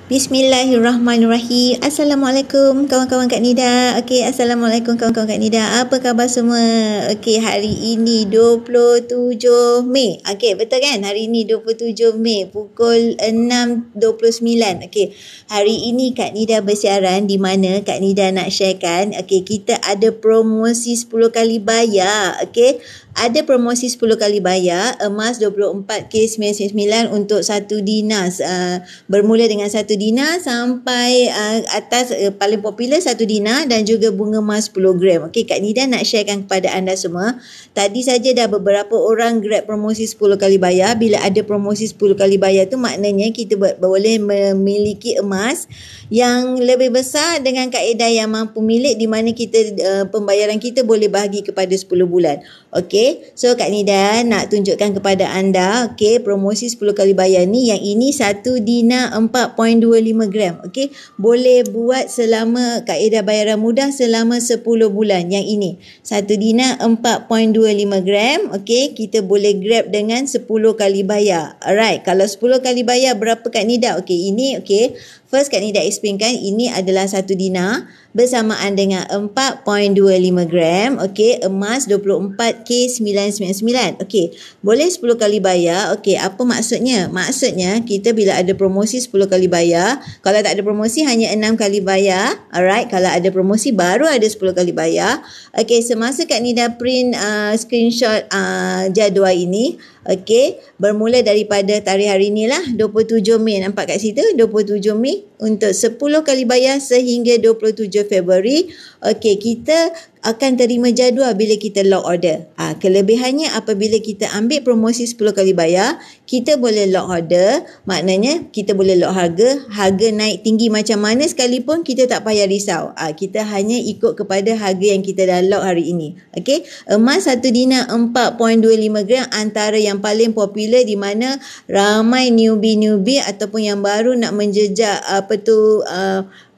Bismillahirrahmanirrahim. Assalamualaikum kawan-kawan Kak Nida. Okey, Assalamualaikum kawan-kawan Kak Nida. Apa khabar semua? Okey, hari ini 27 Mei. Okey, betul kan? Hari ini 27 Mei pukul 6.29. Okey, hari ini Kak Nida bersiaran di mana Kak Nida nak sharekan. Okey, kita ada promosi 10 kali bayar. Okey, ada promosi 10 kali bayar emas 24K99 untuk 1 dinas. Bermula dengan 1 dinar sampai atas paling popular 1 dinar dan juga bunga emas 10 gram. Okey, Kak Nida nak sharekan kepada anda semua. Tadi saja dah beberapa orang grab promosi 10 kali bayar. Bila ada promosi 10 kali bayar tu maknanya kita boleh memiliki emas yang lebih besar dengan kaedah yang mampu milik, di mana kita pembayaran kita boleh bahagi kepada 10 bulan. Okey, so Kak Nida nak tunjukkan kepada anda, okey, promosi 10 kali bayar ni, yang ini 1 dinar 4.25 gram. Okey, boleh buat selama kaedah bayaran mudah selama 10 bulan. Yang ini 1 dinar 4.25 gram. Okey, kita boleh grab dengan 10 kali bayar. Alright, kalau 10 kali bayar berapa Kak Nida? Okey, ini okey. First Kak Nida explainkan, ini adalah 1 dinar bersamaan dengan 4.25 gram. Okey, emas 24K999. Okey, boleh 10 kali bayar. Okey, apa maksudnya? Maksudnya kita bila ada promosi 10 kali bayar, kalau tak ada promosi hanya 6 kali bayar. Alright, kalau ada promosi baru ada 10 kali bayar. Okey, semasa Kak Nida print screenshot jadual ini, okey, bermula daripada tarikh hari ni lah, 27 Mei. Nampak kat situ 27 Mei untuk 10 kali bayar sehingga 27 Februari. Okey, kita akan terima jadual bila kita lock order. Kelebihannya apabila kita ambil promosi 10 kali bayar, kita boleh lock order. Maknanya kita boleh lock harga naik tinggi macam mana sekalipun kita tak payah risau. Kita hanya ikut kepada harga yang kita dah lock hari ini. Okey, emas 1 dinar 4.25 gram antara yang paling popular, di mana ramai newbie ataupun yang baru nak menjejak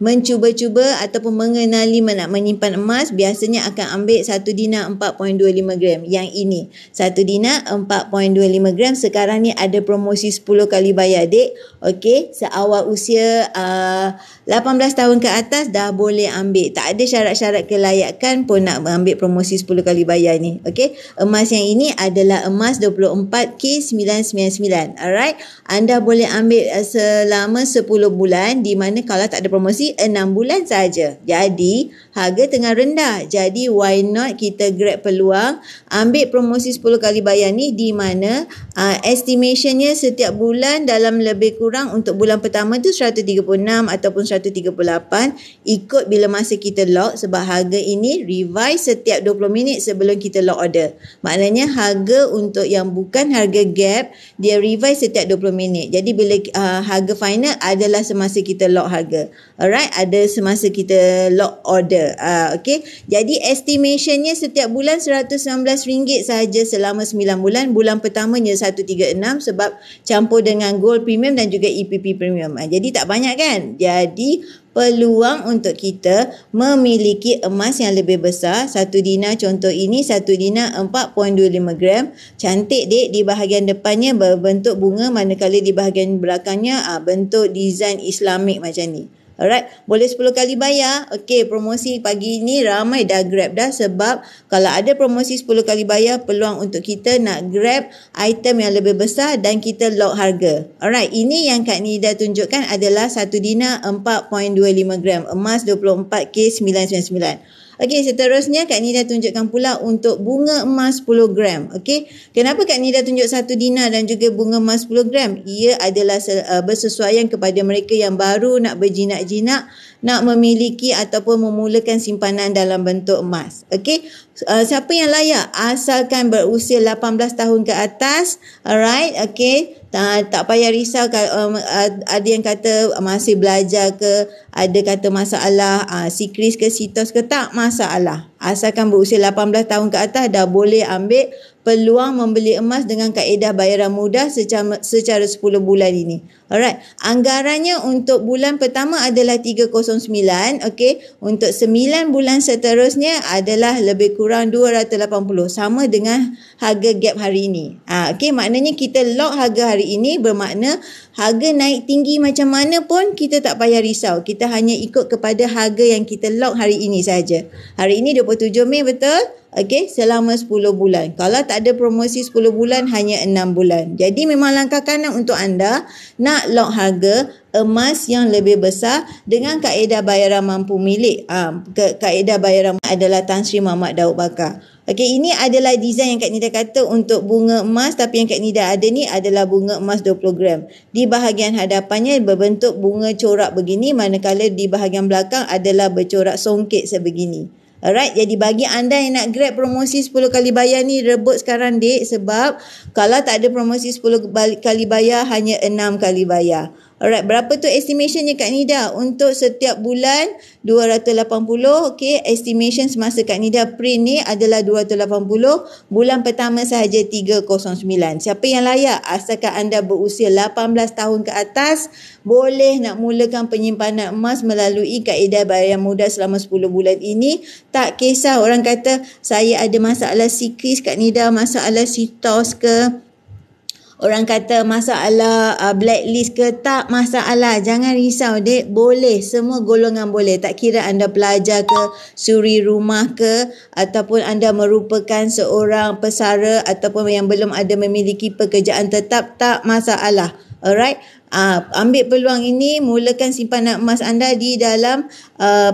mencuba-cuba ataupun mengenali nak menyimpan emas, biasanya akan ambil 1 dinar 4.25 gram. Yang ini 1 dinar 4.25 gram sekarang ni ada promosi 10 kali bayar, dek. Okey, seawal usia 18 tahun ke atas dah boleh ambil. Tak ada syarat-syarat kelayakan pun nak ambil promosi 10 kali bayar ni. Okey, emas yang ini adalah emas 24K999. Alright, anda boleh ambil selama 10 bulan, di mana kalau tak ada promosi 6 bulan saja. Jadi harga tengah rendah. Jadi why not kita grab peluang ambil promosi 10 kali bayar ni, di mana estimationnya setiap bulan dalam lebih kurang untuk bulan pertama tu 136 ataupun 138 ikut bila masa kita lock, sebab harga ini revise setiap 20 minit sebelum kita lock order. Maknanya harga untuk yang bukan harga gap, dia revise setiap 20 minit. Jadi bila harga final adalah semasa kita lock harga. Alright, ada semasa kita lock order. Okey, jadi estimationnya setiap bulan RM119 sahaja selama 9 bulan. Bulan pertamanya 136 sebab campur dengan gold premium dan juga EPP premium. Jadi tak banyak kan? Jadi peluang untuk kita memiliki emas yang lebih besar. 1 dinar contoh ini 1 dinar 4.25 gram. Cantik, dek. Di bahagian depannya berbentuk bunga, manakala di bahagian belakangnya bentuk design Islamik macam ni. Alright, boleh 10 kali bayar. Okey, promosi pagi ni ramai dah grab dah, sebab kalau ada promosi 10 kali bayar, peluang untuk kita nak grab item yang lebih besar dan kita lock harga. Alright, ini yang Kak Nida tunjukkan adalah 1 dinar 4.25 gram, emas 24K999. Okey, seterusnya Kak Nida tunjukkan pula untuk bunga emas 10 gram. Okey, kenapa Kak Nida tunjuk 1 dinar dan juga bunga emas 10 gram? Ia adalah bersesuaian kepada mereka yang baru nak berjinak-jinak, nak memiliki ataupun memulakan simpanan dalam bentuk emas. Okey, siapa yang layak? Asalkan berusia 18 tahun ke atas. Alright, okey. Tak payah risau kalau ada yang kata masih belajar ke, ada kata masalah sikris ke sitos ke, tak masalah. Asalkan berusia 18 tahun ke atas dah boleh ambil peluang membeli emas dengan kaedah bayaran mudah secara 10 bulan ini. Alright, anggarannya untuk bulan pertama adalah 309. Okey, untuk 9 bulan seterusnya adalah lebih kurang 280, sama dengan harga gap hari ini. Okey, maknanya kita lock harga hari ini, bermakna harga naik tinggi macam mana pun kita tak payah risau. Kita hanya ikut kepada harga yang kita lock hari ini saja. Hari ini 27 Mei betul? Okey, selama 10 bulan. Kalau tak ada promosi 10 bulan, hanya 6 bulan. Jadi memang langkah kanan untuk anda nak lock harga emas yang lebih besar dengan kaedah bayaran mampu milik. Kaedah bayaran adalah Tan Sri Muhammad Daud Bakar. Okey, ini adalah design yang Kak Nida kata untuk bunga emas, tapi yang Kak Nida ada ni adalah bunga emas 20 gram. Di bahagian hadapannya berbentuk bunga corak begini, manakala di bahagian belakang adalah bercorak songket sebegini. Alright, jadi bagi anda yang nak grab promosi 10 kali bayar ni, rebut sekarang dek, sebab kalau tak ada promosi 10 kali bayar, hanya 6 kali bayar. Alright, berapa tu estimationnya Kak Nida? Untuk setiap bulan 280. Okay, estimation semasa Kak Nida print ni adalah 280. Bulan pertama sahaja 309. Siapa yang layak? Asalkan anda berusia 18 tahun ke atas, boleh nak mulakan penyimpanan emas melalui kaedah bayaran mudah selama 10 bulan ini. Tak kisah orang kata saya ada masalah psikis Kak Nida, masalah sitos ke, orang kata masalah blacklist ke, tak masalah. Jangan risau dek, boleh. Semua golongan boleh. Tak kira anda pelajar ke, suri rumah ke, ataupun anda merupakan seorang pesara ataupun yang belum ada memiliki pekerjaan tetap, tak masalah. Alright. Ambil peluang ini, mulakan simpanan emas anda di dalam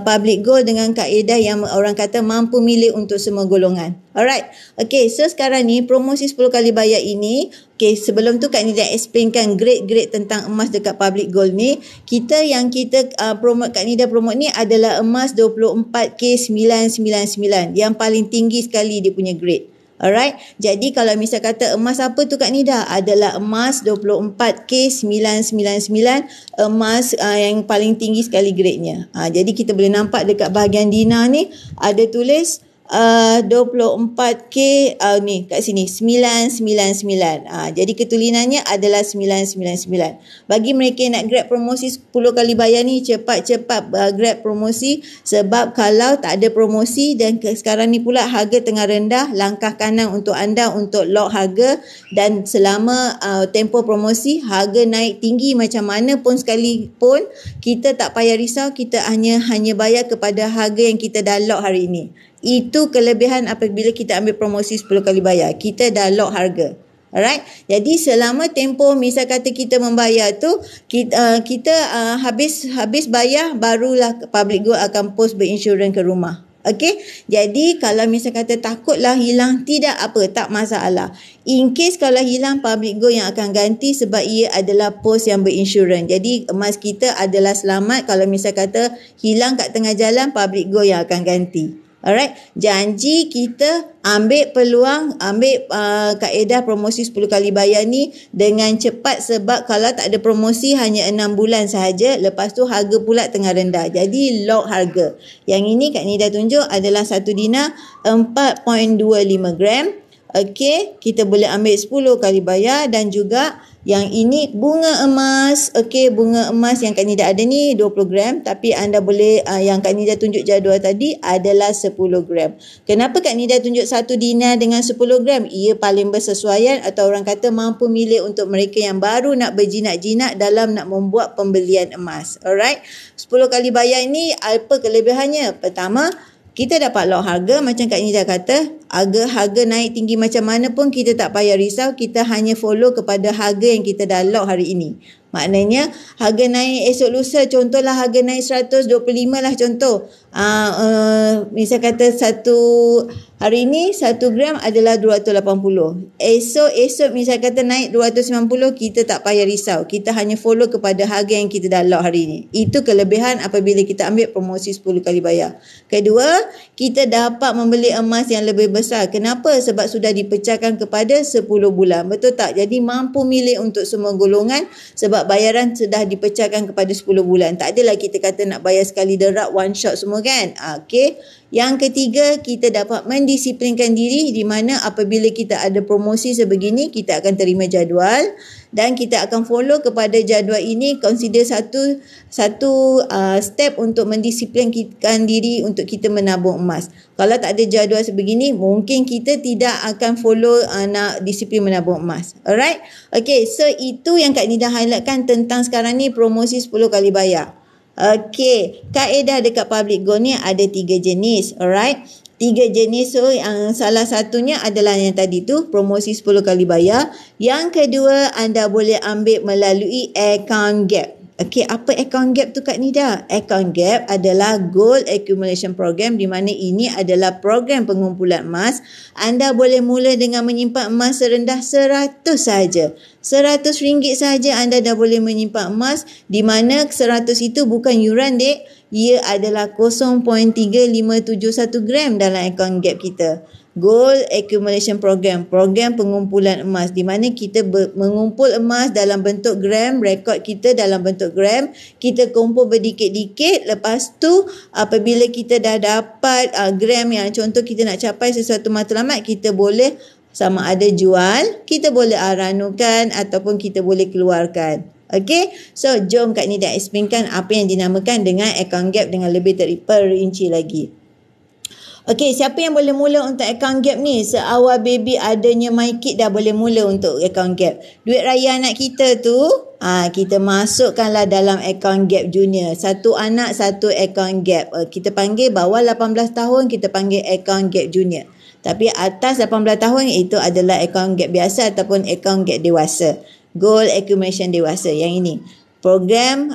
public gold dengan kaedah yang orang kata mampu milik untuk semua golongan. Alright. Okay, so sekarang ni promosi 10 kali bayar ini, okay, sebelum tu Kak Nida explainkan grade-grade tentang emas dekat public gold ni. Kita promote, Kak Nida promote ni adalah emas 24K999, yang paling tinggi sekali dia punya grade. Alright, jadi kalau misal kata emas apa tu Kak Nida? Adalah emas 24K999, emas yang paling tinggi sekali grade-nya. Jadi kita boleh nampak dekat bahagian Dina ni ada tulis 24K ni kat sini 999. Jadi ketulinannya adalah 999. Bagi mereka yang nak grab promosi 10 kali bayar ni, cepat-cepat grab promosi, sebab kalau tak ada promosi dan sekarang ni pula harga tengah rendah, langkah kanan untuk anda untuk lock harga, dan selama tempoh promosi harga naik tinggi macam mana pun sekalipun, kita tak payah risau, kita hanya bayar kepada harga yang kita dah lock hari ini. Itu kelebihan apabila kita ambil promosi 10 kali bayar. Kita dah lock harga. Alright. Jadi selama tempoh misal kata kita membayar tu, kita habis bayar, barulah public gold akan post berinsurans ke rumah. Okey. Jadi kalau misal kata takutlah hilang, tidak apa, tak masalah. In case kalau hilang, public gold yang akan ganti, sebab ia adalah pos yang berinsurans. Jadi emas kita adalah selamat. Kalau misal kata hilang kat tengah jalan, public gold yang akan ganti. Alright, janji kita ambil peluang, ambil kaedah promosi 10 kali bayar ni dengan cepat, sebab kalau tak ada promosi hanya 6 bulan sahaja, lepas tu harga pula tengah rendah. Jadi lock harga. Yang ini Kak Nida tunjuk adalah satu dinar 4.25 gram. Okey, kita boleh ambil 10 kali bayar, dan juga yang ini bunga emas. Okey, bunga emas yang Kak Nida ada ni 20 gram, tapi anda boleh yang Kak Nida tunjuk jadual tadi adalah 10 gram. Kenapa Kak Nida tunjuk 1 dinar dengan 10 gram? Ia paling bersesuaian, atau orang kata mampu milik untuk mereka yang baru nak berjinak-jinak dalam nak membuat pembelian emas. Alright. 10 kali bayar ini apa kelebihannya? Pertama, kita dapat lock harga macam Kak Nida kata, harga naik tinggi macam mana pun kita tak payah risau, kita hanya follow kepada harga yang kita dah lock hari ini. Maknanya harga naik esok lusa, contohlah harga naik 125 lah contoh. Misal kata hari ini 1 gram adalah 280. Esok misal kata naik 290, kita tak payah risau. Kita hanya follow kepada harga yang kita dah lock hari ini. Itu kelebihan apabila kita ambil promosi 10 kali bayar. Kedua, kita dapat membeli emas yang lebih besar. Kenapa? Sebab sudah dipecahkan kepada 10 bulan. Betul tak? Jadi mampu milik untuk semua golongan, sebab bayaran sudah dipecahkan kepada 10 bulan. Tak adalah kita kata nak bayar sekali derak one shot semua kan. Okey. Yang ketiga, kita dapat mendisiplinkan diri di mana apabila kita ada promosi sebegini, kita akan terima jadual dan kita akan follow kepada jadual ini. Consider satu step untuk mendisiplinkan diri untuk kita menabung emas. Kalau tak ada jadual sebegini, mungkin kita tidak akan follow nak disiplin menabung emas. Alright? Okay, so itu yang Kak Nida highlightkan tentang sekarang ni promosi 10 kali bayar. Okay, kaedah dekat public gold ni ada 3 jenis. Alright? 3 jenis. So yang salah satunya adalah yang tadi tu, promosi 10 kali bayar. Yang kedua, anda boleh ambil melalui account gap. Okey, apa account gap tu Kak Nida? Account gap adalah gold accumulation program di mana ini adalah program pengumpulan emas. Anda boleh mula dengan menyimpan emas serendah 100 saja. RM100 saja anda dah boleh menyimpan emas di mana 100 itu bukan yuran dek. Ia adalah 0.3571 gram dalam account gap kita. Gold Accumulation Program, program pengumpulan emas di mana kita mengumpul emas dalam bentuk gram, rekod kita dalam bentuk gram, kita kumpul berdikit-dikit, lepas tu apabila kita dah dapat gram yang contoh kita nak capai sesuatu matlamat, kita boleh sama ada jual, kita boleh ranukan ataupun kita boleh keluarkan. Okay, so jom Kak Nida explainkan apa yang dinamakan dengan account gap dengan lebih terperinci lagi. Okey, siapa yang boleh mula untuk account gap ni? Seawal baby adanya MyKit dah boleh mula untuk account gap. Duit raya anak kita tu, kita masukkanlah dalam account gap junior. Satu anak, satu account gap. Kita panggil bawah 18 tahun, kita panggil account gap junior. Tapi atas 18 tahun itu adalah account gap biasa ataupun account gap dewasa. Gold accumulation dewasa yang ini. Program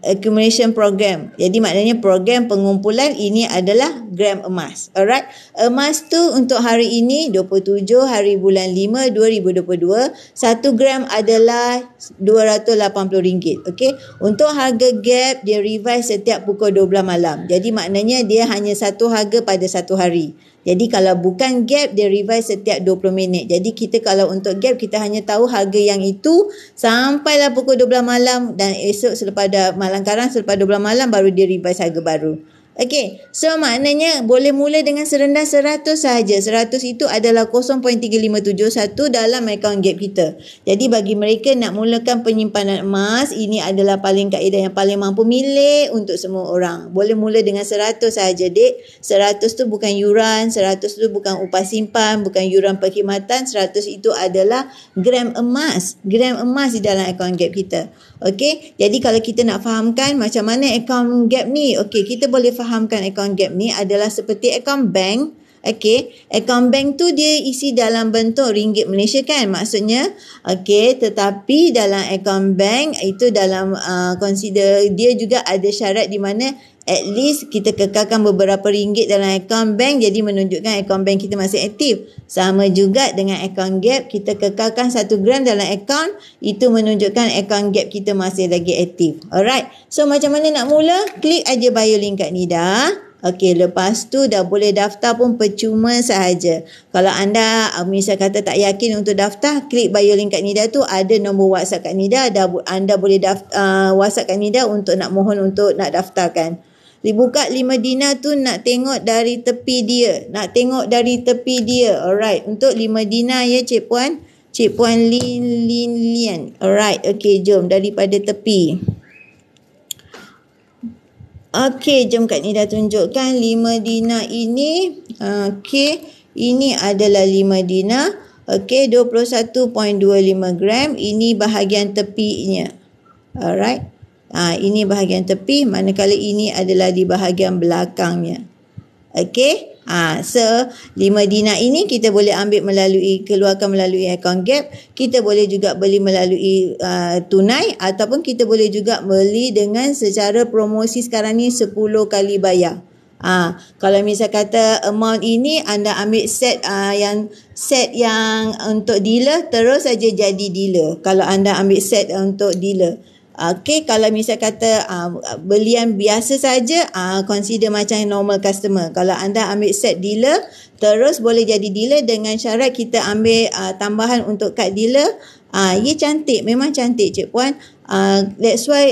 accumulation program. Jadi maknanya program pengumpulan ini adalah gram emas. Alright. Emas tu untuk hari ini 27 hari bulan 5 2022, 1 gram adalah RM280. Okey. Untuk harga gap dia revise setiap pukul 12 malam. Jadi maknanya dia hanya satu harga pada satu hari. Jadi kalau bukan gap, dia revise setiap 20 minit. Jadi kita kalau untuk gap, kita hanya tahu harga yang itu sampailah pukul 12 malam dan esok selepas malam karang, selepas 12 malam baru dia revise harga baru. Okey, so maknanya boleh mula dengan serendah 100 sahaja. 100 itu adalah 0.3571 dalam account gap kita. Jadi bagi mereka nak mulakan penyimpanan emas, ini adalah paling kaedah yang paling mampu milik untuk semua orang. Boleh mula dengan 100 sahaja dek. 100 tu bukan yuran, 100 tu bukan upah simpan, bukan yuran perkhidmatan. 100 itu adalah gram emas. Gram emas di dalam account gap kita. Okey, jadi kalau kita nak fahamkan macam mana account gap ni, okey, kita boleh fahamkan account gap ni adalah seperti account bank. Okey, account bank tu dia isi dalam bentuk ringgit Malaysia kan maksudnya. Okey, tetapi dalam account bank itu dalam consider dia juga ada syarat di mana at least kita kekalkan beberapa ringgit dalam account bank, jadi menunjukkan account bank kita masih aktif. Sama juga dengan account gap, kita kekalkan 1 gram dalam account, itu menunjukkan account gap kita masih lagi aktif. Alright, so macam mana nak mula? Klik aja bio link Kak Nida. Okey, lepas tu dah boleh daftar pun percuma sahaja. Kalau anda misal kata tak yakin untuk daftar, klik bio link Kak Nida tu, ada nombor WhatsApp Kak Nida, anda boleh WhatsApp Kak Nida untuk nak mohon untuk nak daftarkan. Dibuka 5 dinar tu nak tengok dari tepi dia. Nak tengok dari tepi dia. Alright. Untuk 5 dinar ya Cik Puan. Cik Puan Lian. Alright. Okay, jom daripada tepi. Okay, jom Kak Nida tunjukkan 5 dinar ini. Okay. Ini adalah 5 dinar. Okay, 21.25 gram. Ini bahagian tepinya. Alright. Ini bahagian tepi, manakala ini adalah di bahagian belakangnya. Okey. So 5 dinar ini kita boleh ambil keluarkan melalui account gap. Kita boleh juga beli melalui tunai ataupun kita boleh juga beli dengan secara promosi sekarang ni 10 kali bayar. Kalau misal kata amount ini anda ambil set yang untuk dealer, terus saja jadi dealer. Kalau anda ambil set untuk dealer. Okey, kalau misal kata belian biasa saja, consider macam normal customer. Kalau anda ambil set dealer, terus boleh jadi dealer dengan syarat kita ambil tambahan untuk kad dealer Ia cantik, memang cantik Cik Puan. That's why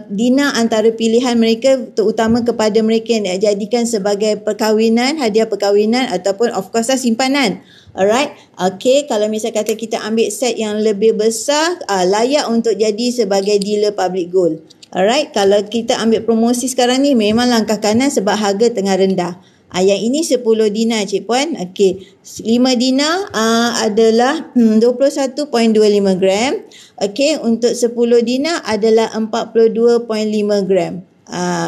Dina antara pilihan mereka terutama kepada mereka yang nak jadikan sebagai perkahwinan, hadiah perkahwinan ataupun of course simpanan. Alright. Okay, kalau misal kata kita ambil set yang lebih besar, layak untuk jadi sebagai dealer public gold. Alright, kalau kita ambil promosi sekarang ni memang langkah kanan sebab harga tengah rendah. Yang ini 10 dinar Cik Puan. Okey, 5 dinar adalah 21.25 gram. Okey, untuk 10 dinar adalah 42.5 gram.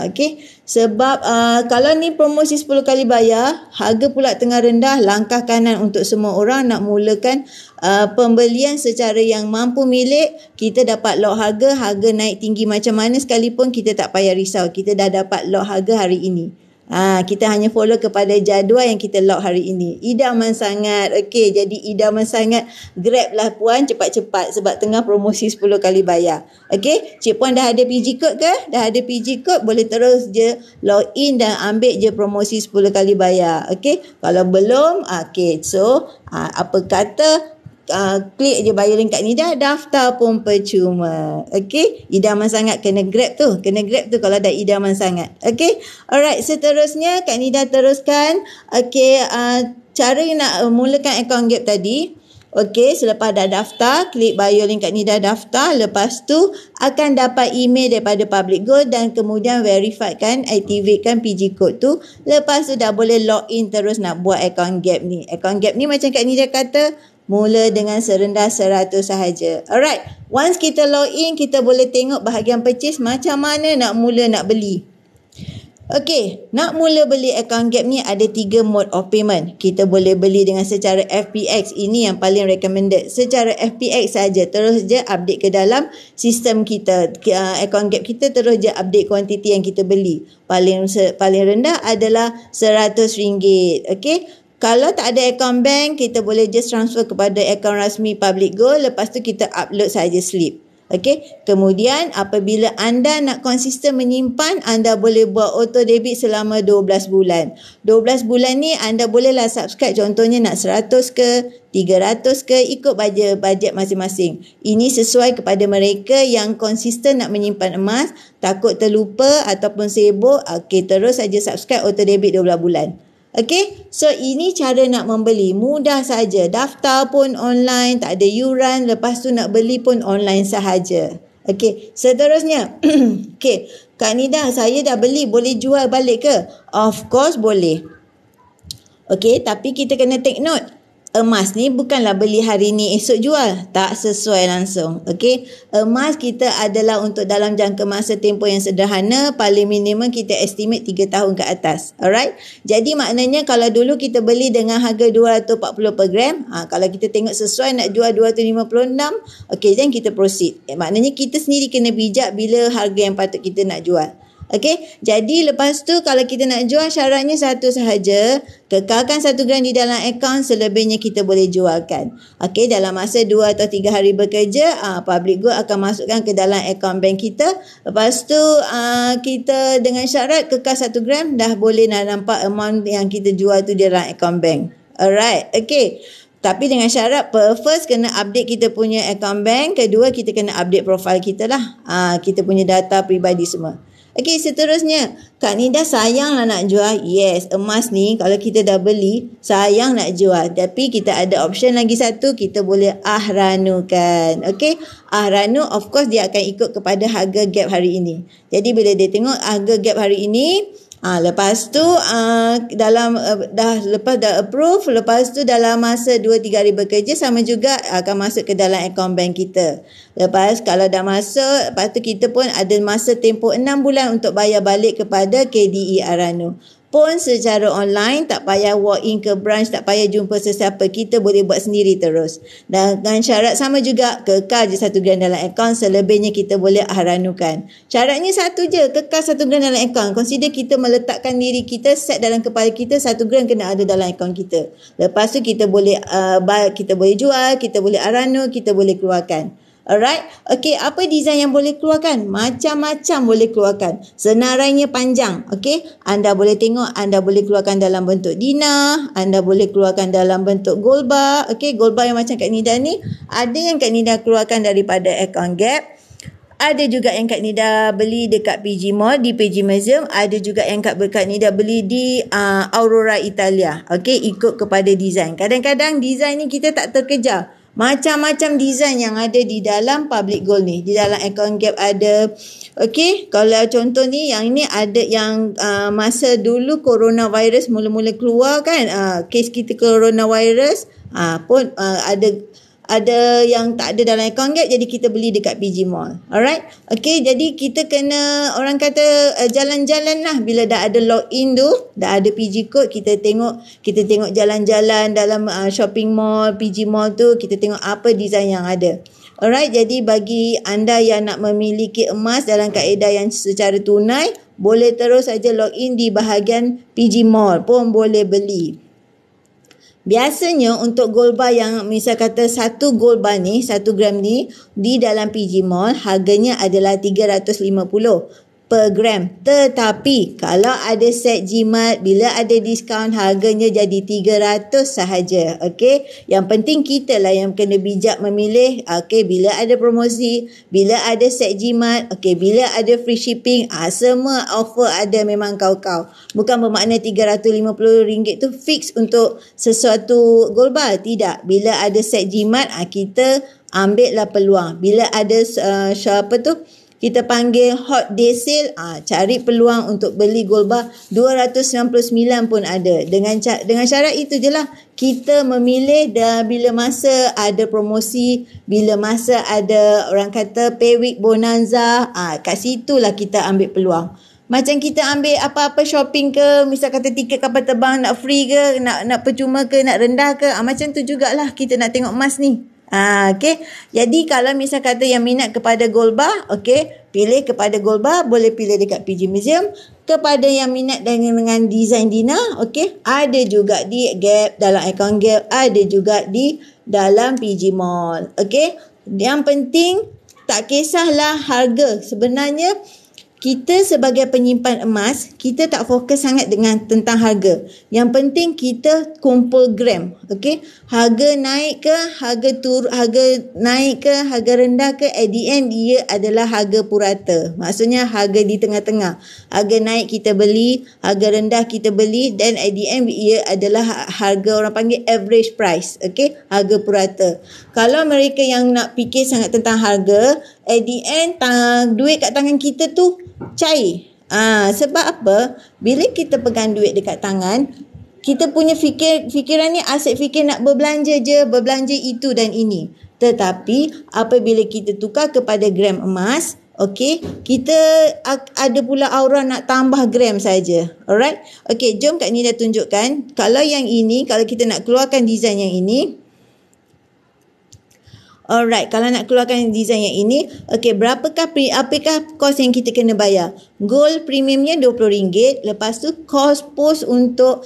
Okey, sebab kalau ni promosi 10 kali bayar, harga pula tengah rendah, langkah kanan untuk semua orang nak mulakan pembelian secara yang mampu milik. Kita dapat lot harga naik tinggi macam mana sekalipun kita tak payah risau, kita dah dapat lot harga hari ini. Kita hanya follow kepada jadual yang kita lock hari ini. Idaman sangat. Okey, jadi idaman sangat. Grab lah Puan cepat-cepat sebab tengah promosi 10 kali bayar. Okey, Cik Puan dah ada PG code ke? Dah ada PG code, boleh terus je log in dan ambil je promosi 10 kali bayar. Okey, kalau belum, okey. So, apa kata klik je bio link kat ni, dah daftar pun percuma. Okey, idaman sangat, kena grab tu kalau dah idaman sangat. Okey, alright, seterusnya Kak Nida teruskan. Okey, cara nak mulakan akaun Gap tadi. Okey, selepas dah daftar, klik bio link Kak Nida daftar, lepas tu akan dapat email daripada Public Gold dan kemudian verifikan, activatekan PG code tu. Lepas tu dah boleh login terus nak buat akaun Gap ni. Akaun Gap ni macam Kak Nida kata, mula dengan serendah 100 sahaja. Alright, once kita login, kita boleh tengok bahagian purchase macam mana nak mula nak beli. Okey, nak mula beli akaun Gap ni ada 3 mode of payment. Kita boleh beli dengan secara FPX, ini yang paling recommended. Secara FPX saja, terus je update ke dalam sistem kita. Akaun Gap kita terus je update kuantiti yang kita beli. Paling rendah adalah RM100. Okey. Kalau tak ada akaun bank, kita boleh just transfer kepada akaun rasmi Public Gold. Lepas tu kita upload saja slip. Okey. Kemudian apabila anda nak konsisten menyimpan, anda boleh buat auto debit selama 12 bulan. 12 bulan ni anda bolehlah subscribe, contohnya nak 100 ke, 300 ke, ikut bajet masing-masing. Ini sesuai kepada mereka yang konsisten nak menyimpan emas, takut terlupa ataupun sibuk. Okey, terus saja subscribe auto debit 12 bulan. Okey, so ini cara nak membeli, mudah saja. Daftar pun online, tak ada yuran. Lepas tu nak beli pun online sahaja. Okey, seterusnya. Okey, Kak Nida, saya dah beli, boleh jual balik ke? Of course boleh. Okey, tapi kita kena take note. Emas ni bukanlah beli hari ni esok jual, tak sesuai langsung. Okey, emas kita adalah untuk dalam jangka masa tempoh yang sederhana, paling minimum kita estimate 3 tahun ke atas. Alright, jadi maknanya kalau dulu kita beli dengan harga 240 per gram, kalau kita tengok sesuai nak jual 256, okey, then kita proceed. Maknanya kita sendiri kena bijak bila harga yang patut kita nak jual. Okey, jadi lepas tu kalau kita nak jual, syaratnya satu sahaja, kekalkan 1 gram di dalam akaun, selebihnya kita boleh jualkan. Okey, dalam masa 2 atau 3 hari bekerja, Public Gold akan masukkan ke dalam akaun bank kita. Lepas tu kita dengan syarat kekal 1 gram, dah boleh nak nampak amount yang kita jual tu di dalam akaun bank. Alright, okey. Tapi dengan syarat, first kena update kita punya akaun bank, kedua kita kena update profile kita lah. Kita punya data peribadi semua. Okey, seterusnya, Kak Nida sayang lah nak jual. Yes, emas ni kalau kita dah beli, sayang nak jual. Tapi kita ada option lagi satu, kita boleh ahranukan. Okey, ahranu of course dia akan ikut kepada harga Gap hari ini. Jadi bila dia tengok harga Gap hari ini, lepas tu lepas dah approve, lepas tu dalam masa 2-3 hari bekerja sama juga akan masuk ke dalam akaun bank kita. Lepas kalau dah masuk, lepas tu kita pun ada masa tempoh 6 bulan untuk bayar balik kepada KDE Ahranu. Pun secara online, tak payah walk in ke branch, tak payah jumpa sesiapa, kita boleh buat sendiri terus. Dan dengan syarat sama juga, kekal je 1 gram dalam akaun, selebihnya kita boleh ahranukan. Syaratnya satu je, kekal 1 gram dalam akaun. Consider kita meletakkan diri kita, set dalam kepala kita 1 gram kena ada dalam akaun kita. Lepas tu kita boleh jual, kita boleh ahranu, kita boleh keluarkan. Alright. Okey, apa design yang boleh keluarkan? Macam-macam boleh keluarkan. Senarainya panjang. Okey, anda boleh tengok, anda boleh keluarkan dalam bentuk dinah, anda boleh keluarkan dalam bentuk gold bar. Okey, gold bar yang macam Kak Nida ni, ada yang Kak Nida keluarkan daripada account Gap. Ada juga yang Kak Nida beli dekat PG Mall, di PG Museum. Ada juga yang Kak Nida beli di Aurora Italia. Okey, ikut kepada design. Kadang-kadang design ni kita tak terkejar. Macam-macam design yang ada di dalam public gold ni. Di dalam account Gap ada. Okey, kalau contoh ni, yang ini ada yang masa dulu coronavirus mula-mula keluar kan. Kes kita coronavirus pun ada yang tak ada dalam account Gap, jadi kita beli dekat PG Mall. Alright. Okay, jadi kita kena, orang kata jalan-jalan lah. Bila dah ada login tu, dah ada PG code, kita tengok jalan-jalan dalam shopping mall, PG Mall tu, kita tengok apa design yang ada. Alright, jadi bagi anda yang nak memiliki emas dalam kaedah yang secara tunai, boleh terus saja login di bahagian PG Mall pun boleh beli. Biasanya untuk gold bar yang misal kata 1 gold bar ni, 1 gram ni, di dalam PG Mall harganya adalah 350 per gram. Tetapi kalau ada set jimat, bila ada diskaun, harganya jadi 300 sahaja. Okey, yang penting kita lah yang kena bijak memilih. Okey, bila ada promosi, bila ada set jimat, okey, bila ada free shipping, semua offer ada memang kau-kau. Bukan bermakna RM350 tu fix untuk sesuatu gold bar. Tidak. Bila ada set jimat, kita ambil lah peluang. Bila ada kita panggil hot day sale, cari peluang untuk beli gold bar. 299 pun ada. Dengan syarat itu je lah. Kita memilih bila masa ada promosi, bila masa ada orang kata pay week bonanza, kat situlah kita ambil peluang. Macam kita ambil apa-apa shopping ke, misal kata tiket kapal terbang nak free ke, nak percuma ke, nak rendah ke, macam tu jugalah kita nak tengok emas ni. Okay. Jadi kalau misal kata yang minat kepada gold bar, okay, pilih kepada gold bar, boleh pilih dekat PG Museum. Kepada yang minat dengan design dinah, okay, ada juga di Gap, dalam account Gap, ada juga di dalam PG Mall. Okay. Yang penting tak kisahlah harga. Sebenarnya kita sebagai penyimpan emas, kita tak fokus sangat tentang harga. Yang penting kita kumpul gram. Okey, harga naik ke, harga naik ke, harga rendah ke, at the end dia adalah harga purata. Maksudnya harga di tengah-tengah. Harga naik kita beli, harga rendah kita beli, dan at the end ia adalah harga orang panggil average price. Okey, harga purata. Kalau mereka yang nak fikir sangat tentang harga, at the end duit kat tangan kita tu cair. Sebab apa? Bila kita pegang duit dekat tangan, kita punya fikiran ni asyik fikir nak berbelanja je, berbelanja itu dan ini. Tetapi apabila kita tukar kepada gram emas, okey, kita ada pula aura nak tambah gram saja. Alright? Okey, jom Kak Nida tunjukkan. Kalau yang ini, kalau kita nak keluarkan design yang ini, alright, kalau nak keluarkan design yang ini, okey, apakah kos yang kita kena bayar? Gold premiumnya RM20. Lepas tu kos pos untuk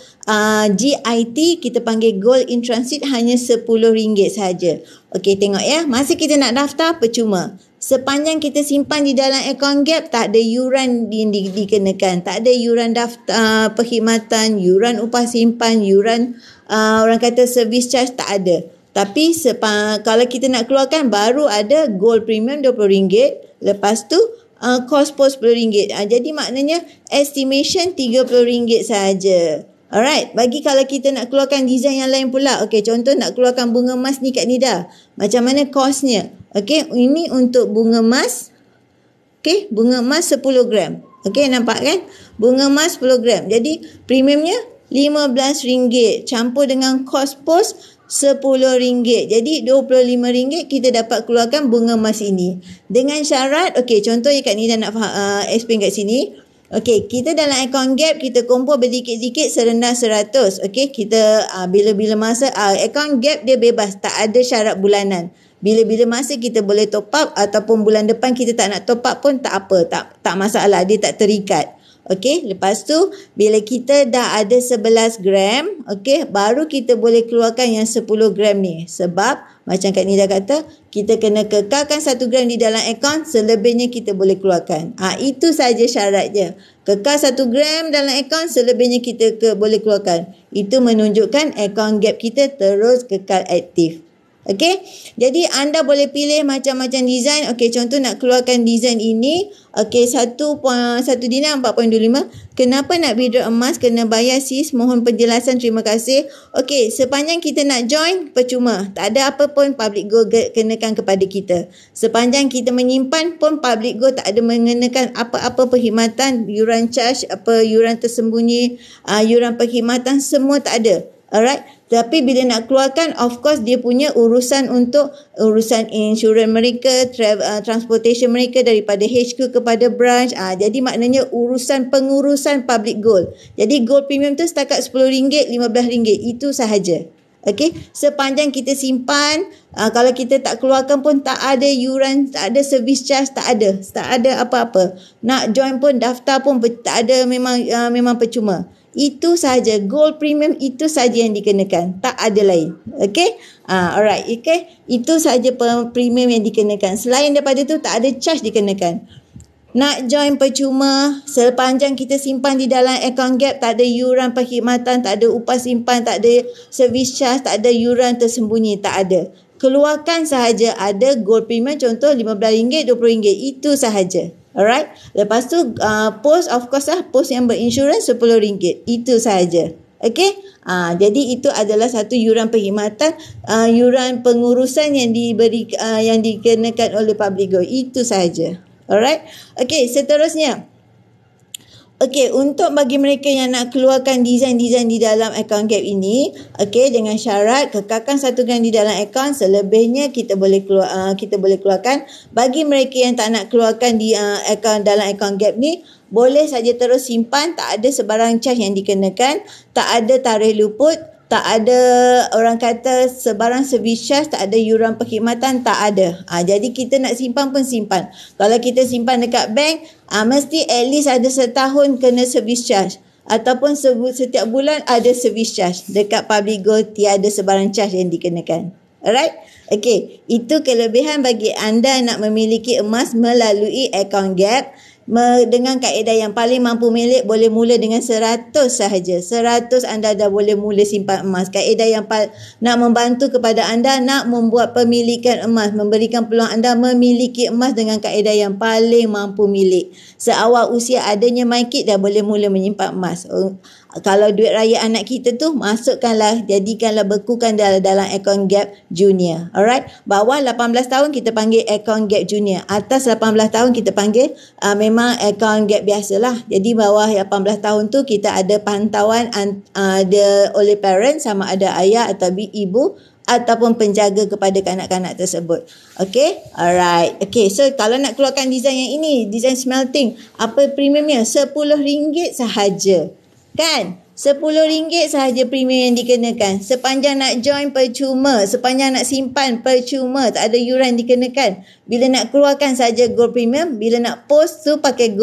GIT, kita panggil gold in transit, hanya RM10 saja. Okey, tengok ya. Masa kita nak daftar, percuma. Sepanjang kita simpan di dalam account Gap, tak ada yuran dikenakan. Tak ada yuran daftar perkhidmatan, yuran upah simpan, yuran orang kata service charge, tak ada. Tapi kalau kita nak keluarkan, baru ada gold premium RM20. Lepas tu cost post RM10. Jadi maknanya estimation RM30 saja. Alright, bagi kalau kita nak keluarkan design yang lain pula. Okey, contoh nak keluarkan bunga emas ni Kak Nida. Macam mana kosnya? Okey, ini untuk bunga emas. Okey, bunga emas 10 gram. Okey, nampak kan? Bunga emas 10 gram. Jadi premiumnya RM15 campur dengan cost post RM10. Jadi RM25 kita dapat keluarkan bunga emas ini. Dengan syarat, okey, contohnya Kak Nida nak explain kat sini. Okey, kita dalam account Gap, kita kumpul berdikit-dikit serendah 100. Okey, kita bila-bila masa account Gap dia bebas, tak ada syarat bulanan. Bila-bila masa kita boleh top up, ataupun bulan depan kita tak nak top up pun tak apa, tak masalah, dia tak terikat. Okey, lepas tu bila kita dah ada 11 gram, okey, baru kita boleh keluarkan yang 10 gram ni. Sebab macam Kak Nida kata, kita kena kekalkan 1 gram di dalam akaun, selebihnya kita boleh keluarkan. Itu saja syaratnya. Kekal 1 gram dalam akaun, selebihnya kita boleh keluarkan. Itu menunjukkan akaun Gap kita terus kekal aktif. Okey, jadi anda boleh pilih macam-macam design. Okey, contoh nak keluarkan design ini. Okey, 1 dinar 4.25. Kenapa nak withdraw emas? Kena bayar sis. Mohon penjelasan. Terima kasih. Okey, sepanjang kita nak join, percuma. Tak ada apa pun public go kenakan kepada kita. Sepanjang kita menyimpan pun public go tak ada mengenakan apa-apa perkhidmatan, yuran charge, yuran tersembunyi, yuran perkhidmatan, semua tak ada. Alright. Tapi bila nak keluarkan, of course dia punya urusan untuk urusan insurans mereka, transportation mereka daripada HQ kepada branch. Jadi maknanya pengurusan public gold. Jadi gold premium tu setakat RM10, RM15. Itu sahaja. Okey, sepanjang kita simpan, kalau kita tak keluarkan pun tak ada yuran, tak ada service charge, tak ada apa-apa. Nak join pun, daftar pun tak ada, memang percuma. Itu sahaja, gold premium itu sahaja yang dikenakan, tak ada lain. Okey, alright, okay, itu sahaja premium yang dikenakan. Selain daripada tu tak ada charge dikenakan. Nak join percuma, sepanjang kita simpan di dalam akaun Gap, tak ada yuran perkhidmatan, tak ada upah simpan, tak ada service charge, tak ada yuran tersembunyi, tak ada. Keluarkan sahaja ada gold premium, contoh RM15, RM20, itu sahaja. Alright. Lepas tu post, of course lah, post yang berinsurans RM10. Itu sahaja. Okey. Jadi itu adalah satu yuran perkhidmatan, yuran pengurusan yang yang dikenakan oleh public go. Itu sahaja. Alright. Okey, seterusnya. Okey, untuk bagi mereka yang nak keluarkan design-design di dalam akaun Gap ini, okey, dengan syarat kekalkan 1 gram di dalam akaun, selebihnya kita boleh keluarkan. Bagi mereka yang tak nak keluarkan di dalam akaun Gap ni, boleh saja terus simpan, tak ada sebarang charge yang dikenakan, tak ada tarikh luput, tak ada orang kata sebarang service charge, tak ada yuran perkhidmatan, tak ada. Jadi kita nak simpan pun simpan. Kalau kita simpan dekat bank, mesti at least ada setahun kena service charge. Ataupun setiap bulan ada service charge. Dekat public go tiada sebarang charge yang dikenakan. Alright? Okay, itu kelebihan bagi anda nak memiliki emas melalui akaun Gap. Dengan kaedah yang paling mampu milik, boleh mula dengan 100 sahaja. 100 anda dah boleh mula simpan emas. Kaedah yang nak membantu kepada anda nak membuat pemilikan emas, memberikan peluang anda memiliki emas dengan kaedah yang paling mampu milik. Seawal usia adanya MyKit dah boleh mula menyimpan emas. Kalau duit raya anak kita tu, masukkanlah, jadikanlah, bekukan dalam akaun Gap Junior. Alright? Bawah 18 tahun kita panggil akaun Gap Junior. Atas 18 tahun kita panggil memang akaun Gap biasalah. Jadi bawah 18 tahun tu kita ada pantauan ada oleh parent, sama ada ayah atau ibu ataupun penjaga kepada kanak-kanak tersebut. Okay? Alright. Okay, so kalau nak keluarkan design yang ini, design smelting, apa premiumnya? RM10 sahaja. Kan? RM10 sahaja premium yang dikenakan. Sepanjang nak join percuma, sepanjang nak simpan percuma, tak ada yuran dikenakan. Bila nak keluarkan saja gold premium, bila nak post tu pakai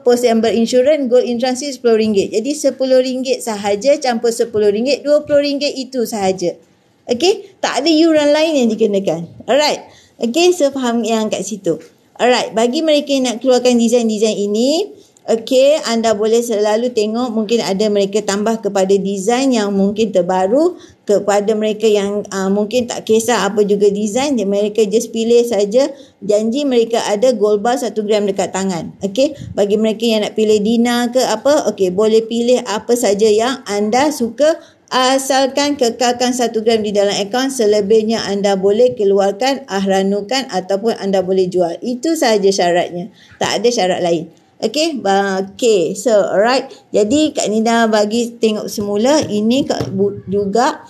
post yang berinsurans, gold in transit RM10. Jadi RM10 sahaja campur RM10, RM20 itu sahaja. Okey, tak ada yuran lain yang dikenakan. Alright. Okey, so faham yang kat situ. Alright, bagi mereka yang nak keluarkan design-design ini, okey, anda boleh selalu tengok, mungkin ada mereka tambah kepada design yang mungkin terbaru. Kepada mereka yang mungkin tak kisah apa juga design, mereka just pilih saja, janji mereka ada gold bar 1 gram dekat tangan. Okey, bagi mereka yang nak pilih dinar ke apa, okey, boleh pilih apa saja yang anda suka, asalkan kekalkan 1 gram di dalam akaun, selebihnya anda boleh keluarkan, ahranukan ataupun anda boleh jual. Itu sahaja syaratnya, tak ada syarat lain. Okay, so alright. Jadi Kak Nida bagi tengok semula. Ini juga